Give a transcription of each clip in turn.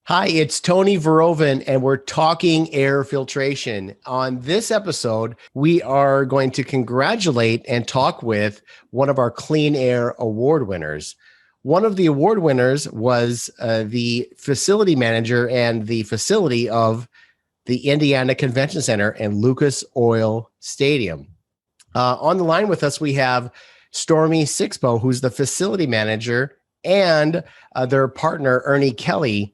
Hi, it's Tony Verovan, and we're talking air filtration. On this episode, we are going to congratulate and talk with one of our Clean Air Award winners. One of the award winners was the facility manager and the facility of the Indiana Convention Center and Lucas Oil Stadium. On the line with us, we have Stormy Six-Poe, who's the facility manager, and their partner, Ernie Kelly,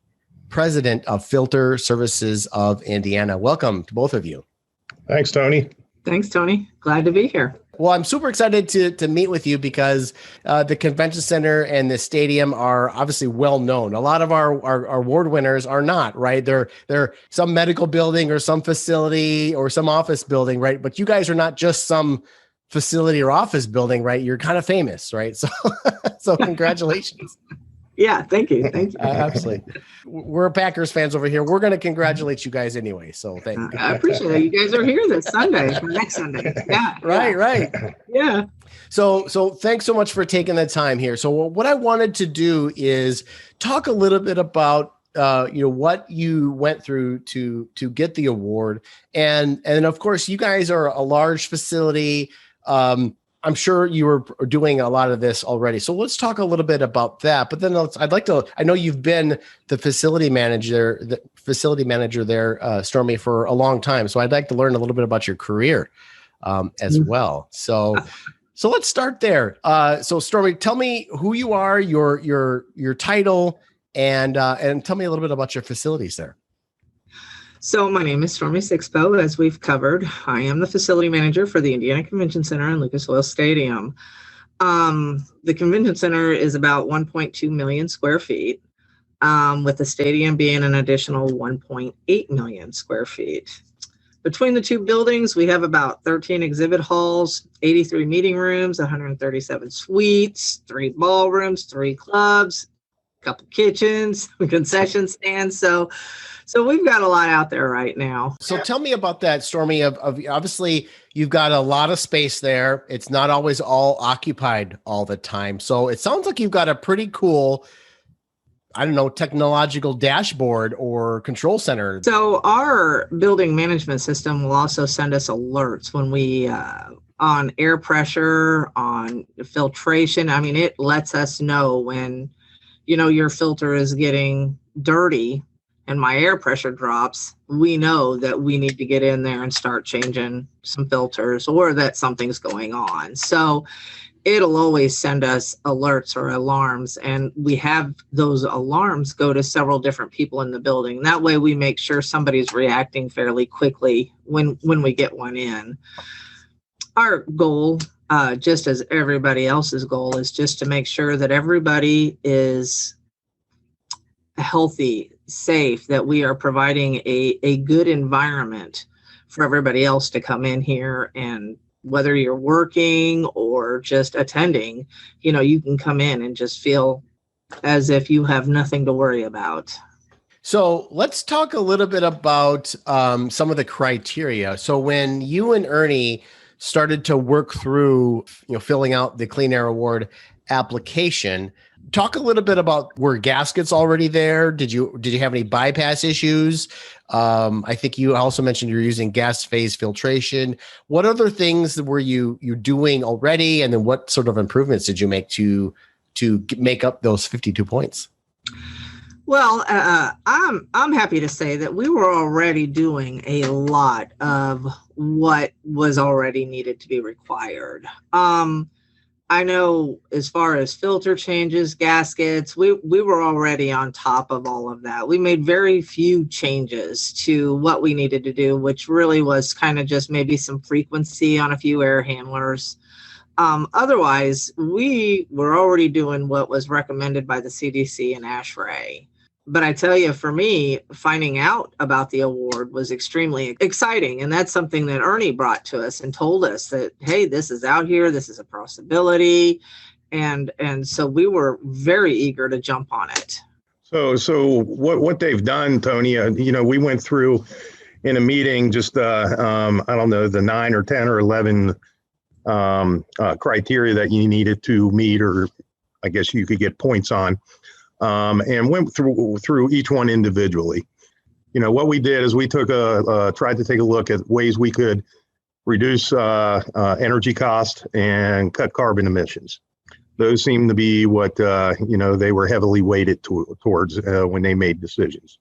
president of Filter Services of Indiana. Welcome to both of you. Thanks, Tony. Thanks, Tony. Glad to be here. Well, I'm super excited to meet with you because the convention center and the stadium are obviously well known. A lot of our award winners are not, right? They're some medical building or some facility or some office building, right? But you guys are not just some facility or office building, right? You're kind of famous, right? So congratulations. Yeah, thank you. Thank you. Absolutely. We're Packers fans over here. We're going to congratulate you guys anyway. So thank you. I appreciate it. You guys are here this Sunday, next Sunday. Yeah. Right. Yeah. So thanks so much for taking the time here. So what I wanted to do is talk a little bit about what you went through to get the award. And of course, you guys are a large facility. I'm sure you were doing a lot of this already. So let's talk a little bit about that. But then I know you've been the facility manager there, Stormy, for a long time. So I'd like to learn a little bit about your career as well. So let's start there. So Stormy, tell me who you are, your title, and tell me a little bit about your facilities there. So my name is Stormy Six-Poe, as we've covered. I am the facility manager for the Indiana Convention Center and Lucas Oil Stadium. The convention center is about 1.2 million square feet, with the stadium being an additional 1.8 million square feet. Between the two buildings, we have about 13 exhibit halls, 83 meeting rooms, 137 suites, 3 ballrooms, 3 clubs, a couple kitchens, concession stands. So we've got a lot out there right now. So tell me about that, Stormy, of obviously you've got a lot of space there. It's not always all occupied all the time. So it sounds like you've got a pretty cool, technological dashboard or control center. So our building management system will also send us alerts when we, on air pressure, on filtration. I mean, it lets us know when, your filter is getting dirty and my air pressure drops, we know that we need to get in there and start changing some filters or that something's going on. So it'll always send us alerts or alarms, and we have those alarms go to several different people in the building. That way we make sure somebody's reacting fairly quickly when we get one in. Our goal, just as everybody else's goal, is just to make sure that everybody is healthy, safe, that we are providing a good environment for everybody else to come in here, and whether you're working or just attending, you can come in and just feel as if you have nothing to worry about. So let's talk a little bit about some of the criteria. So when you and Ernie started to work through, filling out the Clean Air Award application, talk a little bit about, were gaskets already there? Did you have any bypass issues? I think you also mentioned you're using gas phase filtration. What other things were you doing already? And then what sort of improvements did you make to make up those 52 points? Well, I'm happy to say that we were already doing a lot of what was already needed to be required. I know as far as filter changes, gaskets, we were already on top of all of that. We made very few changes to what we needed to do, which really was kind of just maybe some frequency on a few air handlers. Otherwise, we were already doing what was recommended by the CDC and ASHRAE. But I tell you, for me, finding out about the award was extremely exciting. And that's something that Ernie brought to us and told us that, hey, this is out here. This is a possibility. And so we were very eager to jump on it. So what they've done, Tony, we went through in a meeting just, I don't know, the 9 or 10 or 11 criteria that you needed to meet, or I guess you could get points on. and went through each one individually. What we did is we tried to take a look at ways we could reduce energy cost and cut carbon emissions. Those seem to be what they were heavily weighted towards when they made decisions.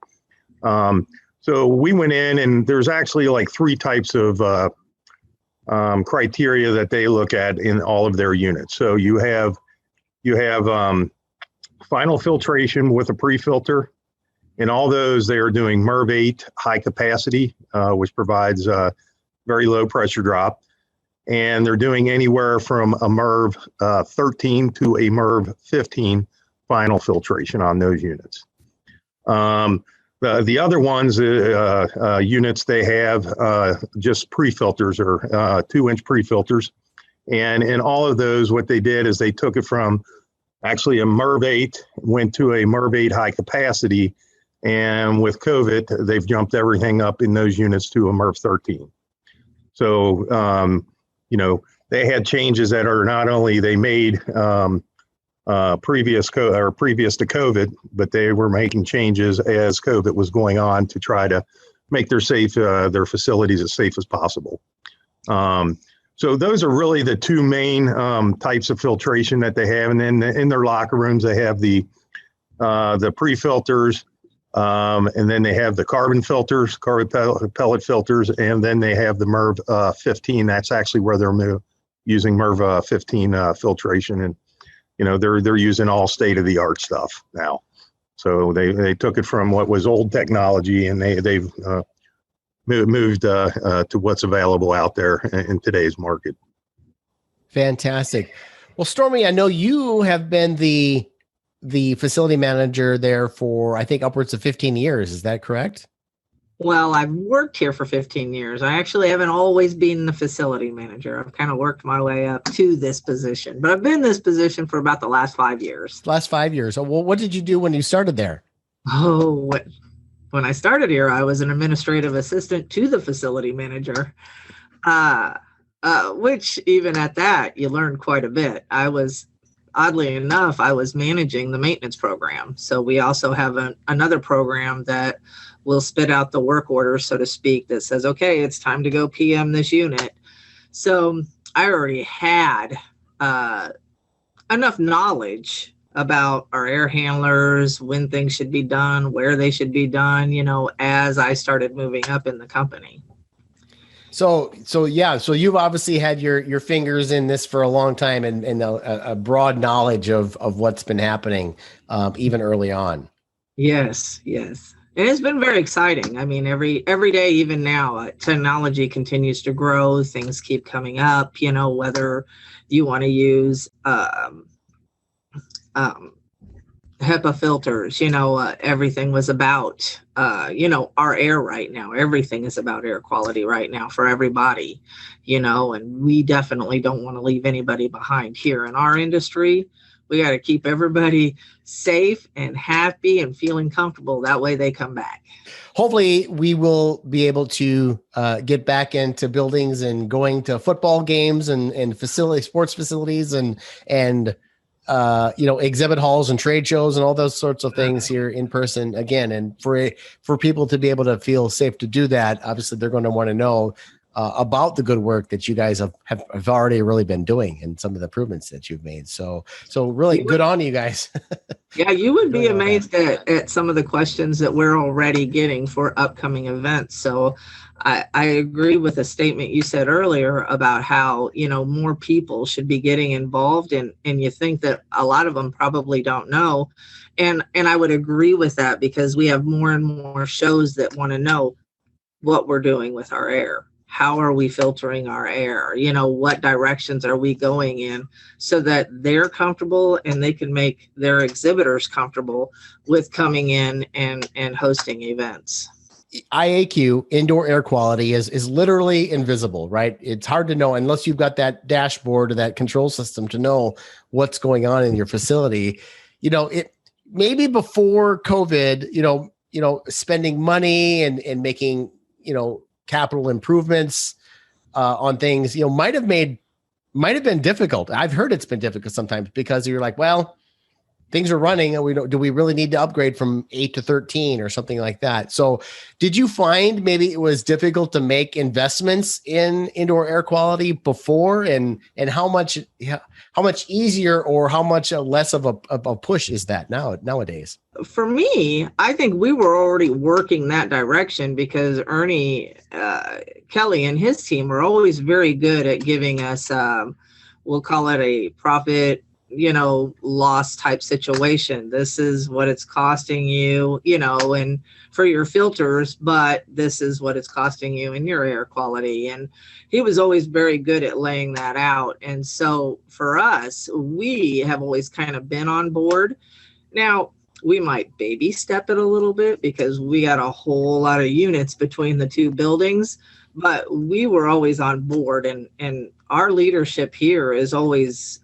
So we went in, and there's actually like 3 types of criteria that they look at in all of their units. So you have final filtration with a pre-filter. In all those, they are doing MERV 8 high capacity, which provides very low pressure drop. And they're doing anywhere from a MERV 13 to a MERV 15 final filtration on those units. The other ones, units, they have just pre-filters or 2-inch pre-filters. And in all of those, what they did is they took it from actually a MERV 8, went to a MERV 8 high capacity. And with COVID, they've jumped everything up in those units to a MERV 13. So, they had changes that are not only they made previous to COVID, but they were making changes as COVID was going on to try to make their facilities as safe as possible. So those are really the 2 main types of filtration that they have. And then in their locker rooms, they have the pre-filters, and then they have the carbon filters, pellet filters, and then they have the MERV 15. That's actually where they're using MERV 15 filtration. And they're using all state-of-the-art stuff now. So they took it from what was old technology, and they've moved to what's available out there in today's market. Fantastic. Well, Stormy, I know you have been the facility manager there for, I think, upwards of 15 years. Is that correct? Well, I've worked here for 15 years. I actually haven't always been the facility manager. I've kind of worked my way up to this position, but I've been in this position for about the last 5 years. Last 5 years. So, well, what did you do when you started there? Oh, when I started here, I was an administrative assistant to the facility manager, which even at that, you learn quite a bit. Oddly enough, I was managing the maintenance program. So we also have another program that will spit out the work order, so to speak, that says, okay, it's time to go PM this unit. So I already had enough knowledge about our air handlers, when things should be done, where they should be done, as I started moving up in the company. So you've obviously had your fingers in this for a long time and a broad knowledge of what's been happening even early on. Yes. And it's been very exciting. I mean, every day, even now, technology continues to grow. Things keep coming up, whether you want to use HEPA filters, everything was about, our air right now. Everything is about air quality right now for everybody, and we definitely don't want to leave anybody behind here in our industry. We got to keep everybody safe and happy and feeling comfortable. That way they come back. Hopefully we will be able to get back into buildings and going to football games and sports facilities and exhibit halls and trade shows and all those sorts of things here in person again. And for people to be able to feel safe to do that, obviously they're going to want to know about the good work that you guys have already really been doing and some of the improvements that you've made. So really good on you guys. Yeah, you would be amazed at some of the questions that we're already getting for upcoming events. So I agree with a statement you said earlier about how, more people should be getting involved, and you think that a lot of them probably don't know. And I would agree with that, because we have more and more shows that want to know what we're doing with our air. How are we filtering our air? What directions are we going in, so that they're comfortable and they can make their exhibitors comfortable with coming in and hosting events. IAQ, indoor air quality, is literally invisible, right? It's hard to know unless you've got that dashboard or that control system to know what's going on in your facility. It maybe before COVID, spending money and making, capital improvements on things, might have been difficult. I've heard it's been difficult sometimes, because you're like, well, things are running, and do we really need to upgrade from 8 to 13 or something like that? So did you find maybe it was difficult to make investments in indoor air quality before, and how much easier or how much less of a push is that nowadays? For me, I think we were already working that direction because Ernie Kelly and his team were always very good at giving us, we'll call it a profit, loss type situation. This is what it's costing you, and for your filters, but this is what it's costing you in your air quality. And he was always very good at laying that out. And so for us, we have always kind of been on board. Now, we might baby step it a little bit because we got a whole lot of units between the two buildings, but we were always on board, and our leadership here is always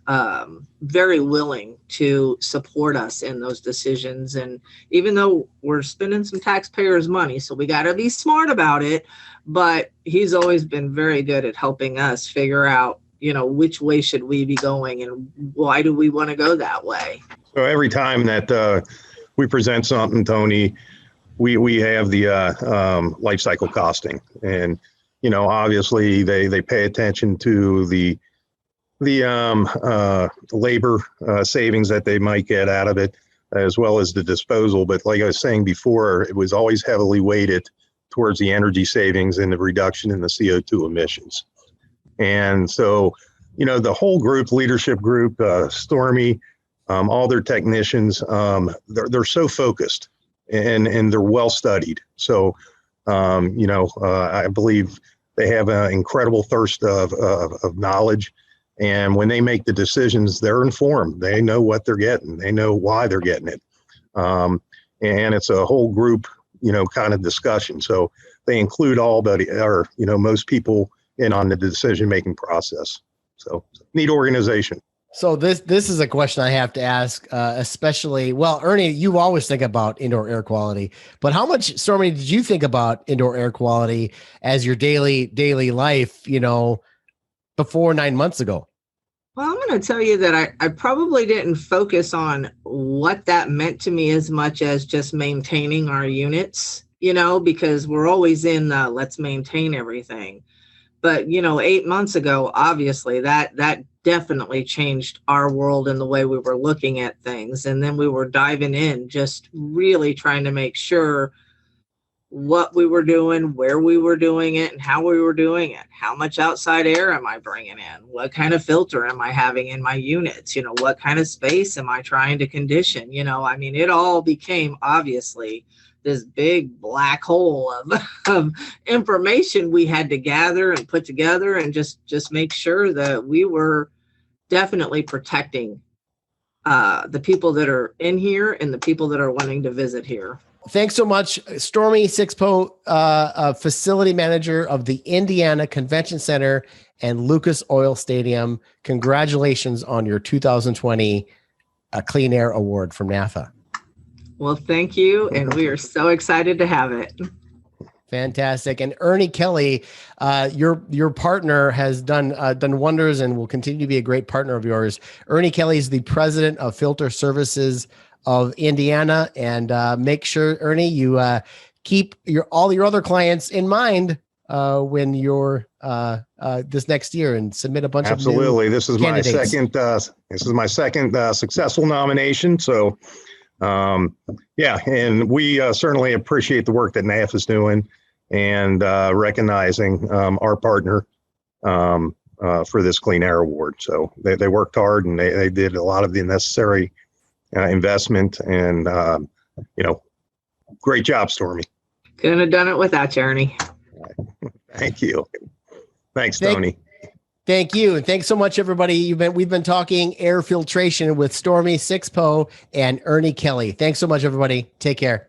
very willing to support us in those decisions. And even though we're spending some taxpayers' money, so we got to be smart about it, but he's always been very good at helping us figure out, which way should we be going and why do we want to go that way. So every time that we present something, Tony, we have the life cycle costing, and obviously they pay attention to the labor savings that they might get out of it, as well as the disposal. But like I was saying before, it was always heavily weighted towards the energy savings and the reduction in the CO2 emissions. And so, the whole group, leadership group, Stormy, all their technicians, they're so focused and they're well studied. So, I believe they have an incredible thirst of knowledge. And when they make the decisions, they're informed. They know what they're getting. They know why they're getting it. And it's a whole group, kind of discussion. So they include most people in on the decision-making process. So neat organization. So this is a question I have to ask, especially, Ernie, you always think about indoor air quality, but how much, Stormy, did you think about indoor air quality as your daily life, before 9 months ago? Well, I'm going to tell you that I probably didn't focus on what that meant to me as much as just maintaining our units, because we're always in the let's maintain everything. But, 8 months ago, obviously, that definitely changed our world and the way we were looking at things. And then we were diving in, just really trying to make sure what we were doing, where we were doing it, and how we were doing it. How much outside air am I bringing in? What kind of filter am I having in my units? What kind of space am I trying to condition? It all became obviously this big black hole of information we had to gather and put together and just make sure that we were definitely protecting the people that are in here and the people that are wanting to visit here. Thanks so much, Stormy, Six-Poe, facility manager of the Indiana Convention Center and Lucas Oil Stadium. Congratulations on your 2020 Clean Air Award from NAFA. Well, thank you, and we are so excited to have it. Fantastic. And Ernie Kelly, your partner has done wonders and will continue to be a great partner of yours. Ernie Kelly is the president of Filter Services of Indiana, and make sure, Ernie, you keep all your other clients in mind when you're this next year and submit a bunch Absolutely. of new candidates. This is my second successful nomination. So. And we certainly appreciate the work that NAFA is doing and recognizing our partner for this Clean Air Award. So they worked hard and they did a lot of the necessary investment and, great job, Stormy. Couldn't have done it without you, Ernie. Thank you. Thanks, Tony. Thank you. And thanks so much, everybody. We've been talking air filtration with Stormy, Six-Poe, and Ernie Kelly. Thanks so much, everybody. Take care.